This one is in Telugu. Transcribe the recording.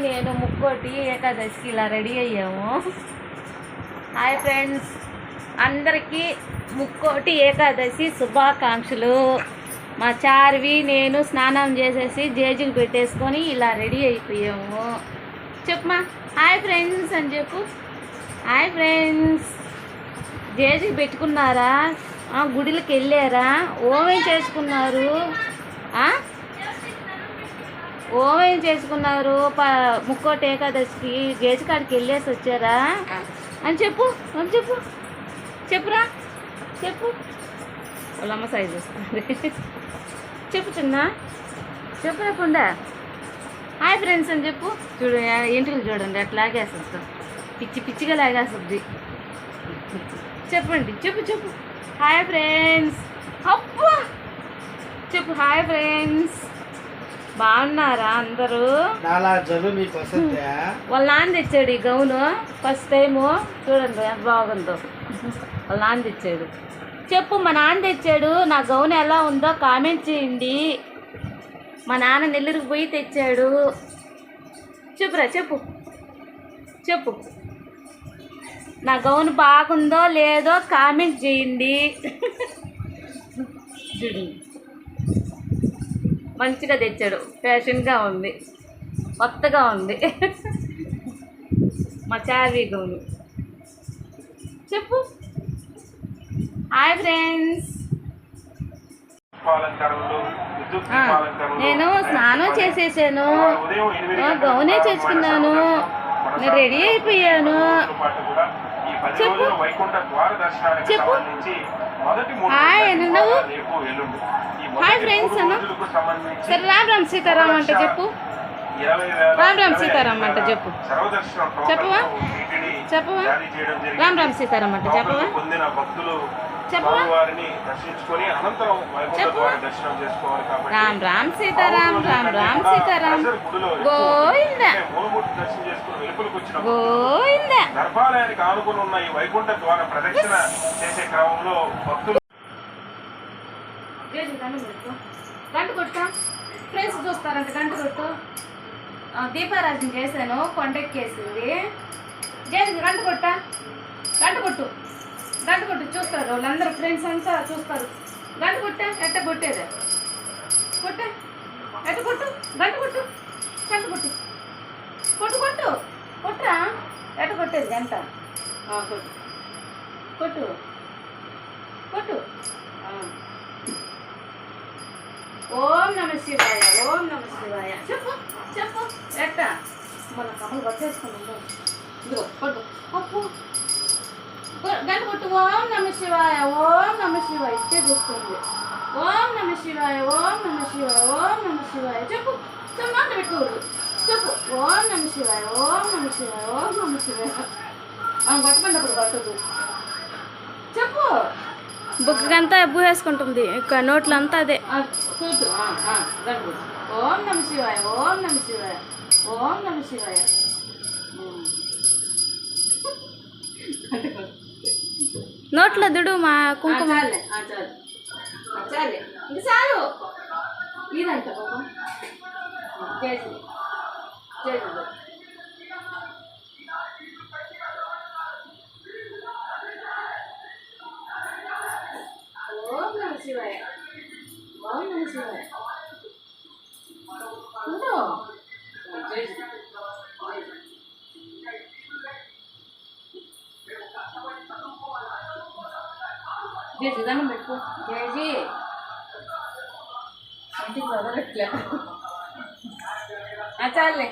నేను ముక్కోటి ఏకాదశికి ఇలా రెడీ అయ్యాము. హాయ్ ఫ్రెండ్స్, అందరికీ ముక్కోటి ఏకాదశి శుభాకాంక్షలు. మా చార్వి నేను స్నానం చేసేసి జేజుకి పెట్టేసుకొని ఇలా రెడీ అయిపోయాము. చెప్పమా హాయ్ ఫ్రెండ్స్ అని చెప్పు. Hi friends. జేజుకి పెట్టుకున్నారా? గుడికి వెళ్ళారా? ఓమేం చేసుకున్నారు? ఓమేం చేసుకున్నారు? ముక్కోటి ఏకాదశికి జేజు కాడికి వెళ్ళేసి వచ్చారా అని చెప్పు. అని చెప్పు, చెప్పురా, చెప్పు. వాళ్ళమ్మ సైజ్ వస్తుంది. చెప్పు చిన్న, చెప్పు లేకుండా హాయ్ ఫ్రెండ్స్ అని చెప్పు. చూడు ఇంటికి చూడండి అట్లా లాగేస్తుంది, పిచ్చి పిచ్చిగా లాగేస్తుంది. చెప్పండి, చెప్పు చెప్పు. Hi friends. అబ్బా చెప్పు. Hi friends. బాగున్నారా అందరూ? వాళ్ళ నాన్న తెచ్చాడు ఈ గౌను ఫస్ట్ టైము. చూడండి ఎంత బాగుందో. వాళ్ళ నాన్న తెచ్చాడు. చెప్పు, మా నాన్న తెచ్చాడు. నా గౌను ఎలా ఉందో కామెంట్ చేయండి. మా నాన్న నెల్లూరుకి పోయి తెచ్చాడు. చెప్పురా, చెప్పు చెప్పు. నా గౌను బాగుందో లేదో కామెంట్ చేయండి. చూడండి మంచిగా తెచ్చాడు, ఫ్యాషన్గా ఉంది, కొత్తగా ఉంది. మా చార్వి గౌను. చెప్పు. Hi friends. నేను స్నానం చేసేసాను, గౌనే చేసుకున్నాను, నేను రెడీ అయిపోయాను. చెప్పు చెప్పు. హాయ్ అన్నావు. హాయ్ ఫ్రెండ్స్ అన్న. సరే రామ్ రామ్ సీతారాం అంటే చెప్పు. రామ్ రామ్ సీతారాం అంటే చెప్పు. చెప్పవా? చెప్పవా? రామ్ రామ్ సీతారాం అంటే చెప్పవా? చెప్పవా? రామ్ రామ్ సీతారాం, రామ్ రామ్ సీతారాం. గోవిందా గోవిందా. గర్భాలయానికి ఆనుకుని ఉన్న ఈ వైకుంఠ ద్వార ప్రదక్షిణ చేసే క్రమంలో భక్తులు గంట కొట్టా ఫ్రెండ్స్ చూస్తారంట. గంట కొట్టు. దీపారాజన చేశాను, కొండెక్కేసింది. జేజుకి గంట కొట్టా. గంట కొట్టు, గంట కొట్టు. చూస్తారు వాళ్ళందరూ, ఫ్రెండ్స్ అంతా చూస్తారు. గంట కొట్టా. ఎట్ట కొట్టేది? కొట్టే ఎట్ట కొట్టు. గంట కొట్టు, గంట కొట్టు, కొట్టు కొట్టు కొట్టురా. ఎట్ట కొట్టేది గంట? కొట్టు కొట్టు కొట్టు. ఓం నమ శివాయ, ఓం నమ శివాయ. చెప్పు చెప్పు. ఎట్ట మన కమ్మలు వచ్చేసుకున్నాం. ఇదిగో కొట్టు. అప్పు గంట కొట్టు. ఓం నమ శివాయ, ఓం నమ శివాయ. ఇస్తే చూస్తుంది. ఓం నమ శివాయ, ఓం నమ శివాయ, ఓం నమ శివాయ. చెప్పు చెప్పు. మాట పెట్టుకోవద్దు. చెప్పు. ఓం నమ శివాయ, ఓం నమ శివాయ, ఓం నమ శివాయ. పట్టుకున్నప్పుడు పట్టదు. చెప్పు. బుగ్గంతా ఎబ్బు వేసుకుంటుంది, ఇక నోట్లో అంతా అదే. చూద్దు. ఓం నమ శివాయ, ఓం నమ శివాయ, ఓం నమ శివాయ. నోట్లో దుడు మా కుంకుమ. చాలే ఇంక చాలు. ఇదంట పాపం. చేసి చేసి ఓం నమ శివాయ, ఓం నమ శివాయ. ఉందో జేజీ దండం పెట్టుకో. జేజీ ఇంటికి వదలట్లే. చాలే.